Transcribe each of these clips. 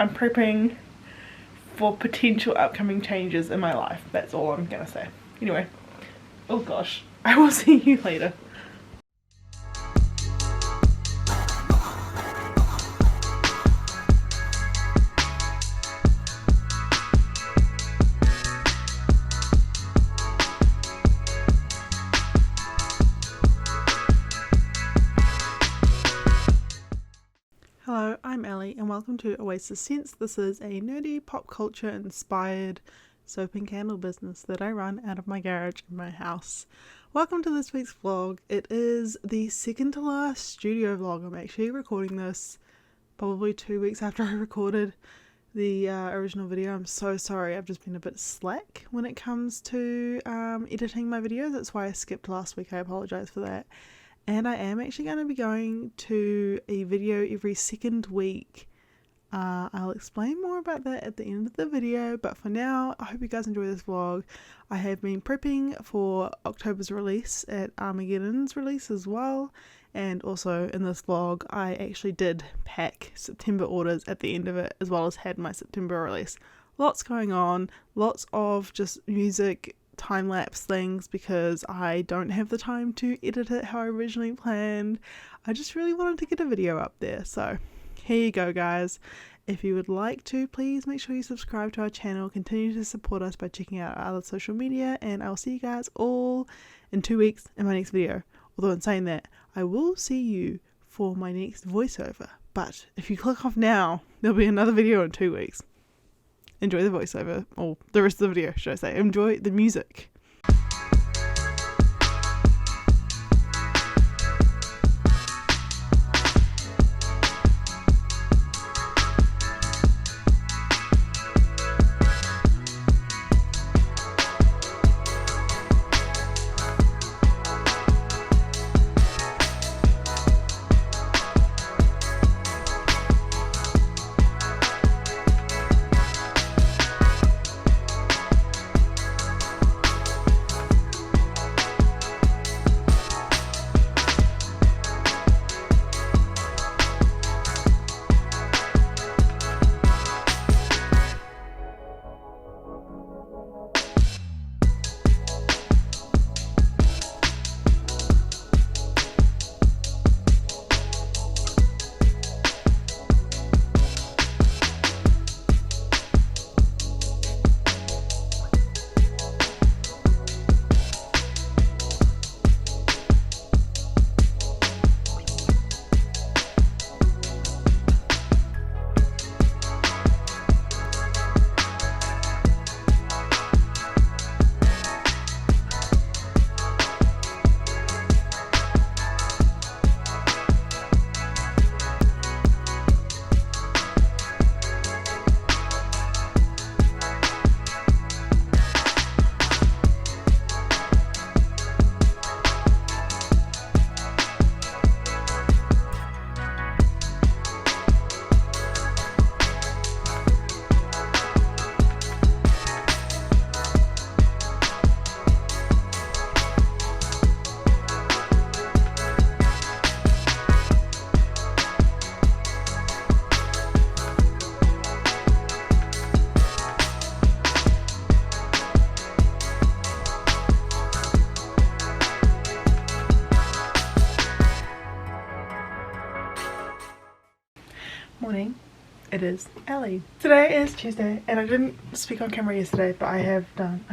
I'm prepping for potential upcoming changes in my life. That's all I'm gonna say. Anyway, oh gosh, I will see you later. Hello, I'm Ellie and welcome to Oasis Sense. This is a nerdy pop culture inspired soap and candle business that I run out of my garage in my house. Welcome to this week's vlog. It is the second to last studio vlog. I'm actually recording this probably 2 weeks after I recorded the original video. I'm so sorry, I've just been a bit slack when it comes to editing my videos. That's why I skipped last week. I apologize for that. And I am actually going to be going to a video every second week. I'll explain more about that at the end of the video, but for now, I hope you guys enjoy this vlog. I have been prepping for October's release at Armageddon's release as well, and also in this vlog, I actually did pack September orders at the end of it, as well as had my September release. Lots going on, lots of just music time-lapse things because I don't have the time to edit it how I originally planned. I just really wanted to get a video up there, so here you go guys. If you would like to, please make sure you subscribe to our channel, continue to support us by checking out our other social media, and I'll see you guys all in 2 weeks in my next video. Although in saying that, I will see you for my next voiceover, but if you click off now, there'll be another video in 2 weeks. Enjoy the voiceover, or the rest of the video, should I say. Enjoy the music. Morning, it is Ellie. Today is Tuesday and I didn't speak on camera yesterday, but I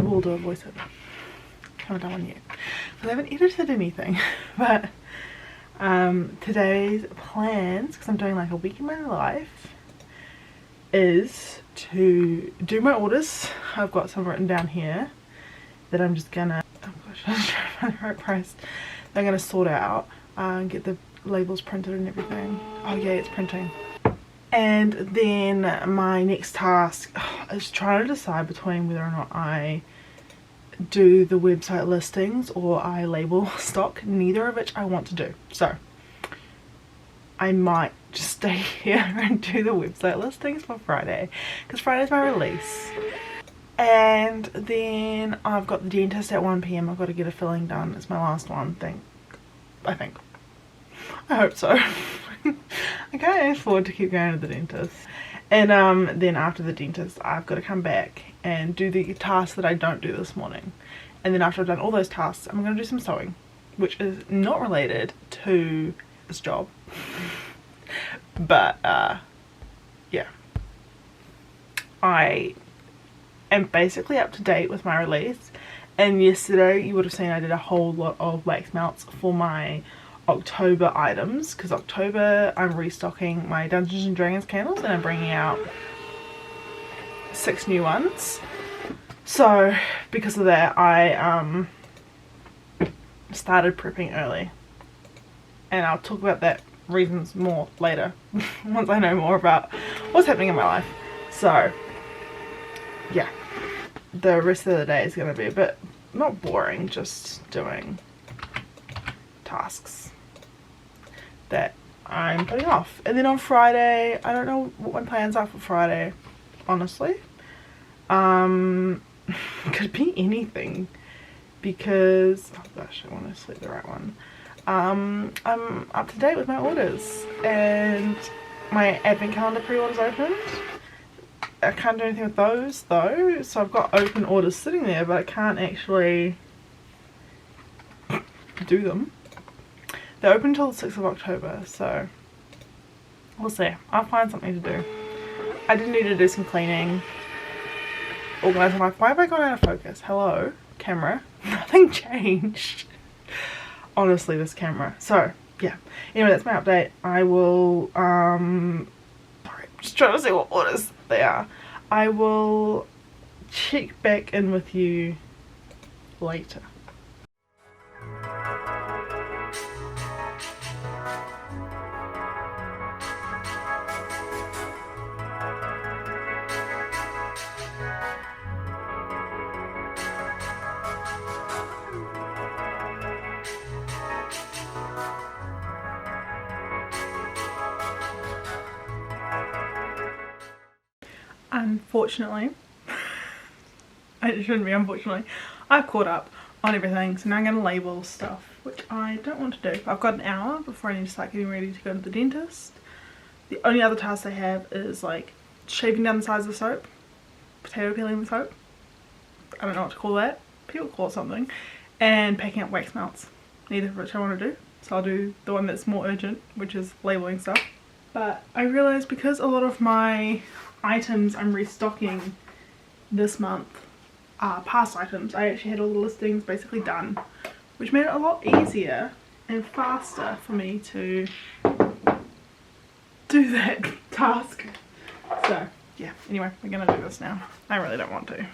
will do a voiceover. Haven't done one yet because I haven't edited anything. But today's plans, because I'm doing like a week in my life, is to do my orders. I've got some written down here that I'm just gonna, oh gosh, I'm trying to find the right price. I'm gonna sort out and get the labels printed and everything. Oh yeah, it's printing. And then my next task is trying to decide between whether or not I do the website listings or I label stock, neither of which I want to do. So I might just stay here and do the website listings for Friday, because Friday's my release. And then I've got the dentist at 1 PM. I've got to get a filling done. It's my last one, I think. I hope so. I can't afford to keep going to the dentist. And then after the dentist, I've got to come back and do the tasks that I don't do this morning. And then after I've done all those tasks, I'm going to do some sewing, which is not related to this job. But yeah, I am basically up to date with my release. And yesterday you would have seen I did a whole lot of wax melts for my October items, because October I'm restocking my Dungeons and Dragons candles and I'm bringing out 6 new ones. So because of that, I started prepping early, and I'll talk about that reasons more later once I know more about what's happening in my life. So yeah, the rest of the day is going to be a bit, not boring, just doing tasks that I'm putting off. And then on Friday, I don't know what my plans are for Friday, honestly. Could be anything, because oh gosh, I want to select the right one. I'm up to date with my orders, and my advent calendar pre-orders opened. I can't do anything with those though, so I've got open orders sitting there, but I can't actually do them. They're open until the 6th of October, so we'll see. I'll find something to do. I did need to do some cleaning, organize my life. Why have I gone out of focus? Hello, camera. Nothing changed. Honestly, this camera. So yeah, anyway, that's my update. I will sorry, just trying to see what orders they are. I will check back in with you later. Unfortunately, it shouldn't be unfortunately, I've caught up on everything, so now I'm going to label stuff, which I don't want to do. I've got an hour before I need to start getting ready to go to the dentist. The only other task I have is like shaving down the size of the soap, potato peeling the soap, I don't know what to call that, people call it something, and packing up wax melts, neither of which I want to do. So I'll do the one that's more urgent, which is labeling stuff. But I realised because a lot of my items I'm restocking this month are past items, I actually had all the listings basically done, which made it a lot easier and faster for me to do that task. So yeah, anyway, we're gonna do this now. I really don't want to.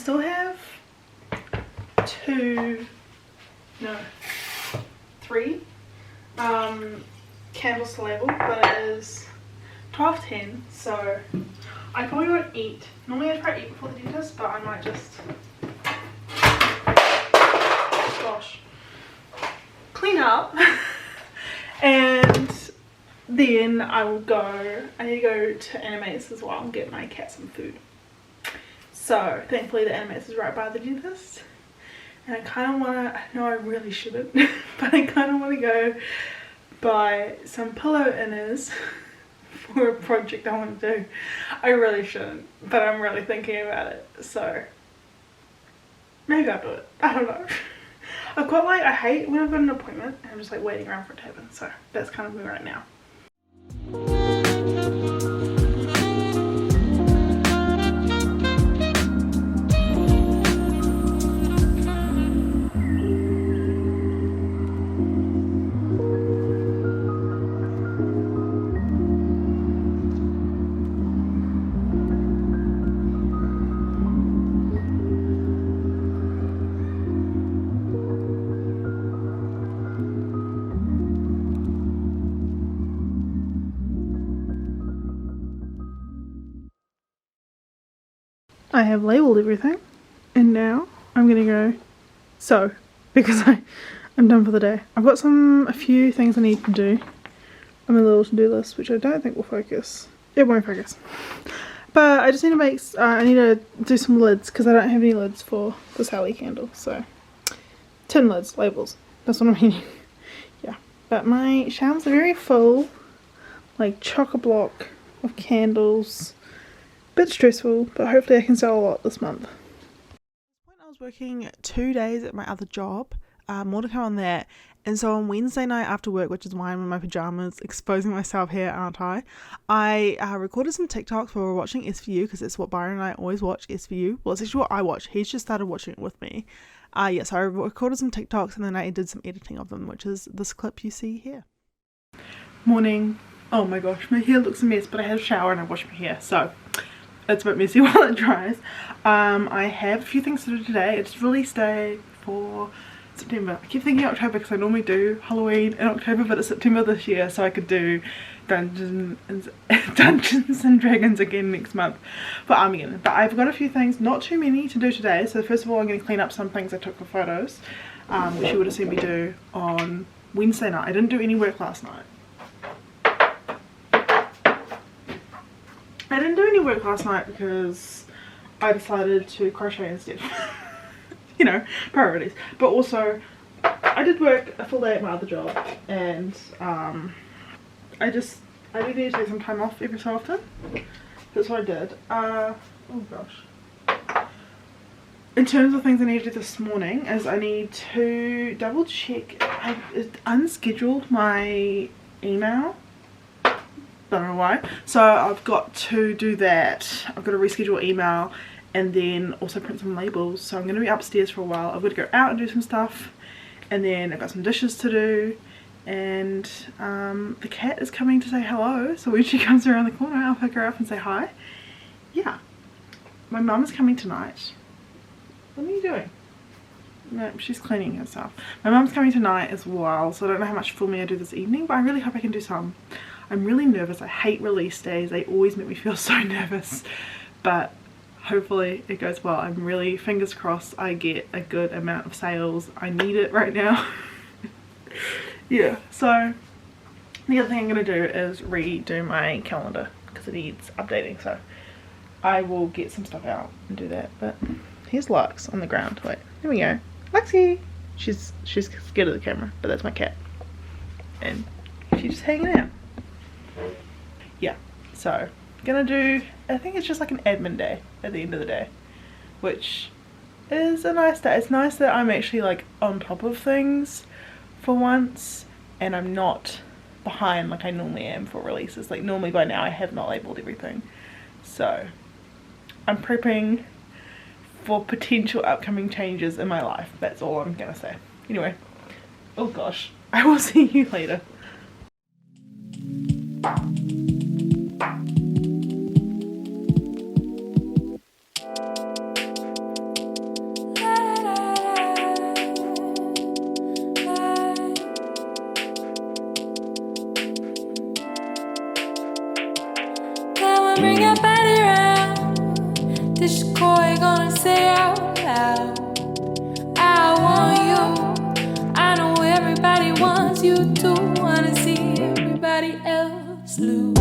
still have three candles to label, but it is 12:10, so I probably won't eat. Normally I try to eat before the dentist, but I might just clean up and then I will go. I need to go to Animates as well and get my cat some food. So thankfully the Animax is right by the dentist, and I kind of want to, I know I really shouldn't, but I kind of want to go buy some pillow inners for a project I want to do. I really shouldn't, but I'm really thinking about it, so maybe I'll do it. I don't know. I've got like, I hate when I've got an appointment and I'm just like waiting around for it to happen, so that's kind of me right now. I have labelled everything, and now I'm gonna go sew because I'm done for the day. I've got a few things I need to do on my little to-do list, which I don't think will focus. It won't focus. But I just need to make, I need to do some lids because I don't have any lids for the Sally candle. So, tin lids, labels, that's what I'm meaning. Yeah, but my shelves are very full, like chock-a-block of candles. Bit stressful, but hopefully I can sell a lot this month. I was working 2 days at my other job, more to come on that, and so on Wednesday night after work, which is why I'm in my pyjamas, exposing myself here, aren't I recorded some TikToks while we were watching SVU, because it's what Byron and I always watch, SVU. Well, it's actually what I watch. He's just started watching it with me. Yeah, so I recorded some TikToks and then I did some editing of them, which is this clip you see here. Morning. Oh my gosh, my hair looks a mess, but I had a shower and I washed my hair, so it's a bit messy while it dries. I have a few things to do today. It's release day for September. I keep thinking October because I normally do Halloween in October, but it's September this year, so I could do Dungeons and Dragons again next month for Armageddon. But I've got a few things, not too many, to do today. So first of all, I'm going to clean up some things I took for photos, which you would have seen me do on Wednesday night. I didn't do any work last night. I didn't do any work last night because I decided to crochet instead. You know, priorities. But also, I did work a full day at my other job, and I do need to take some time off every so often. That's what I did. Oh gosh. In terms of things I need to do this morning, is I need to double check. I unscheduled my email. Don't know why. So I've got to do that. I've got to reschedule email and then also print some labels. So I'm going to be upstairs for a while. I've got to go out and do some stuff, and then I've got some dishes to do, and the cat is coming to say hello. So when she comes around the corner, I'll pick her up and say hi. Yeah. My mum is coming tonight. What are you doing? No, she's cleaning herself. My mum's coming tonight as well, so I don't know how much filming I do this evening, but I really hope I can do some. I'm really nervous. I hate release days. They always make me feel so nervous, but hopefully it goes well. I'm really, fingers crossed, I get a good amount of sales. I need it right now. Yeah, so the other thing I'm going to do is redo my calendar because it needs updating, so I will get some stuff out and do that. But here's Lux on the ground. Wait, there we go. Luxie! She's scared of the camera, but that's my cat. And she's just hanging out. Yeah, so gonna do, I think it's just like an admin day at the end of the day, which is a nice day. It's nice that I'm actually like on top of things for once, and I'm not behind like I normally am for releases. Like normally by now I have not labeled everything, so I'm prepping for potential upcoming changes in my life. That's all I'm gonna say. Anyway, oh gosh, I will see you later. Bring your body round. This your core gonna say out loud. I want you. I know everybody wants you to. Wanna see everybody else lose.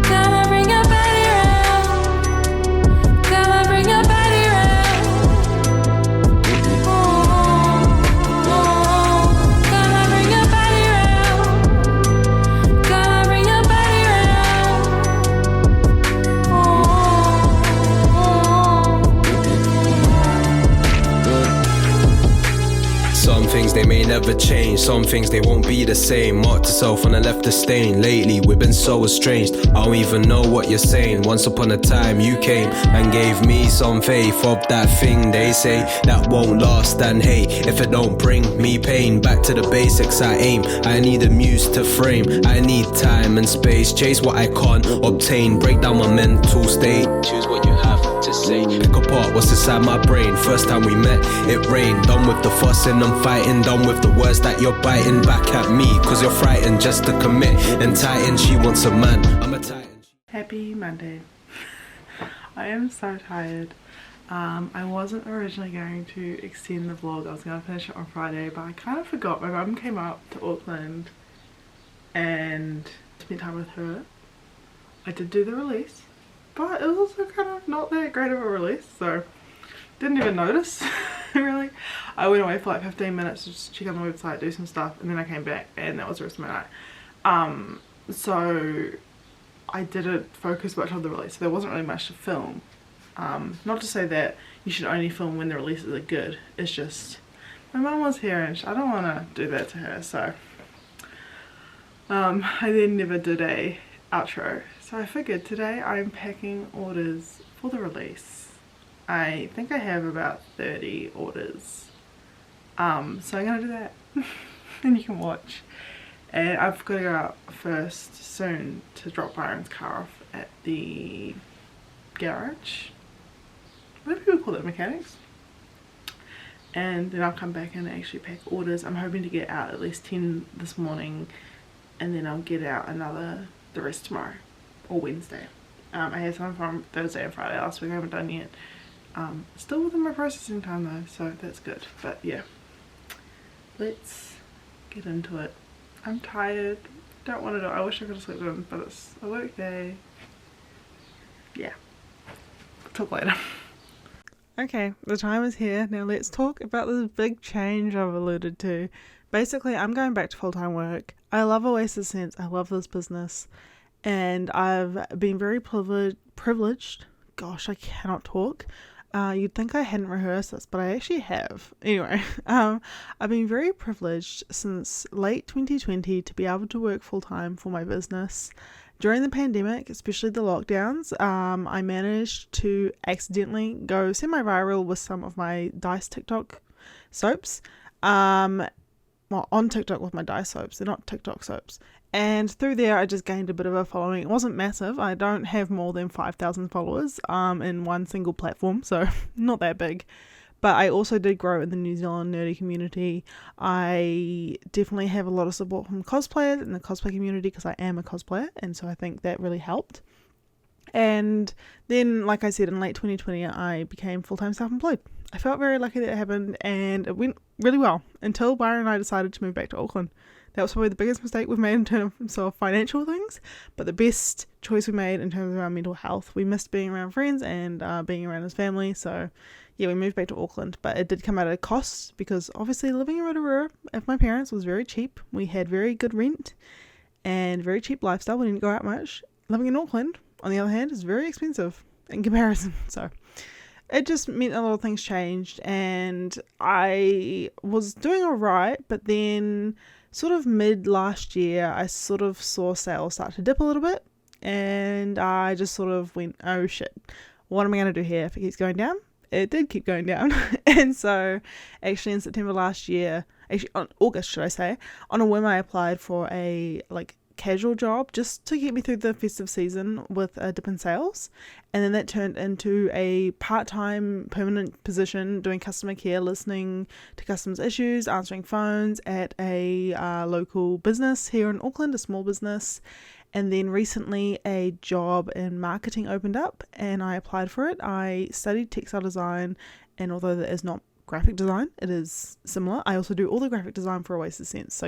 Come on, bring your body round. they never change. Some things they won't be the same. Marked yourself and I left a stain. Lately we've been so estranged, I don't even know what you're saying. Once upon a time you came and gave me some faith of that thing they say that won't last. And hey, if it don't bring me pain, back to the basics I aim. I need a muse to frame, I need time and space. Chase what I can't obtain, break down my mental state. Choose what you have to say, pick apart what's inside my brain. First time we met, it rained. Done with the fussing and fighting, done with the words that you're biting back at me, cause you're frightened just to commit. And tighten, she wants a man, I'm a titan. Happy Monday. I am so tired. I wasn't originally going to extend the vlog. I was going to finish it on Friday, but I kind of forgot. My mum came up to Auckland and spent time with her. I did do the release, but it was also kind of not that great of a release, so didn't even notice really. I went away for like 15 minutes to just check on the website, do some stuff, and then I came back and that was the rest of my night. So I didn't focus much on the release, so there wasn't really much to film. Not to say that you should only film when the releases are good, it's just my mum was here and I don't want to do that to her, so I then never did a outro. So I figured today I'm packing orders for the release. I think I have about 30 orders, so I'm gonna do that and you can watch. And I've got to go out first soon to drop Byron's car off at the garage. What do people call it? Mechanics? And then I'll come back and actually pack orders. I'm hoping to get out at least 10 this morning, and then I'll get out the rest tomorrow or Wednesday. I had some from Thursday and Friday last week. I haven't done yet. Still within my processing time though, so that's good. But yeah, let's get into it. I'm tired, don't want to do it. I wish I could have slept in, but it's a work day. Yeah, talk later. Okay, the time is here. Now let's talk about this big change I've alluded to. Basically, I'm going back to full-time work. I love Oasis Sense, I love this business, and I've been very privileged. Gosh, I cannot talk. You'd think I hadn't rehearsed this, but I actually have. Anyway, I've been very privileged since late 2020 to be able to work full-time for my business. During the pandemic, especially the lockdowns, I managed to accidentally go semi-viral with some of my Dice TikTok soaps. Well, on TikTok with my Dice soaps, they're not TikTok soaps. And through there, I just gained a bit of a following. It wasn't massive. I don't have more than 5,000 followers in one single platform, so not that big. But I also did grow in the New Zealand nerdy community. I definitely have a lot of support from cosplayers in the cosplay community because I am a cosplayer, and so I think that really helped. And then, like I said, in late 2020, I became full-time self-employed. I felt very lucky that it happened, and it went really well until Byron and I decided to move back to Auckland. That was probably the biggest mistake we've made in terms of financial things, but the best choice we made in terms of our mental health. We missed being around friends and being around his family, so yeah, we moved back to Auckland, but it did come at a cost because obviously living in Rotorua with my parents was very cheap. We had very good rent and very cheap lifestyle. We didn't go out much. Living in Auckland, on the other hand, is very expensive in comparison, so it just meant a lot of things changed, and I was doing alright, but then sort of mid last year, I sort of saw sales start to dip a little bit, and I just sort of went, oh shit, what am I going to do here if it keeps going down? It did keep going down. And so actually in September last year, actually on August should I say, on a whim I applied for a casual job just to get me through the festive season with a dip in sales, and then that turned into a part-time permanent position doing customer care, listening to customers' issues, answering phones at a local business here in Auckland, a small business. And then recently a job in marketing opened up and I applied for it. I studied textile design, and although that is not graphic design, it is similar. I also do all the graphic design for Oasis Sense, so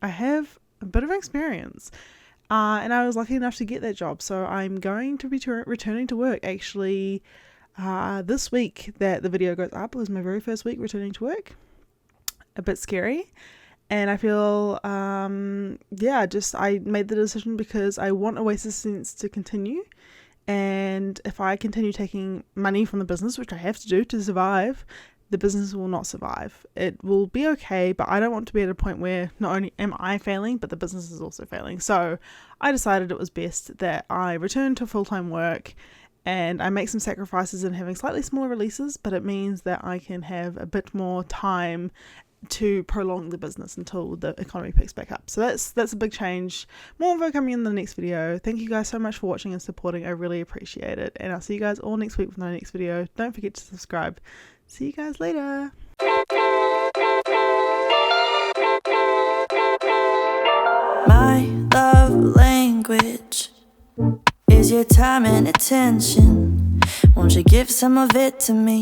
I have a bit of experience, and I was lucky enough to get that job. So I'm going to be returning to work actually this week that the video goes up. It was my very first week returning to work. A bit scary, and I feel I made the decision because I want Oasis Sense to continue, and if I continue taking money from the business, which I have to do to survive, the business will not survive. It will be okay, but I don't want to be at a point where not only am I failing, but the business is also failing. So I decided it was best that I return to full-time work and I make some sacrifices in having slightly smaller releases, but it means that I can have a bit more time to prolong the business until the economy picks back up. So that's a big change. More info coming in the next video. Thank you guys so much for watching and supporting. I really appreciate it. And I'll see you guys all next week with my next video. Don't forget to subscribe. See you guys later. My love language is your time and attention. Won't you give some of it to me?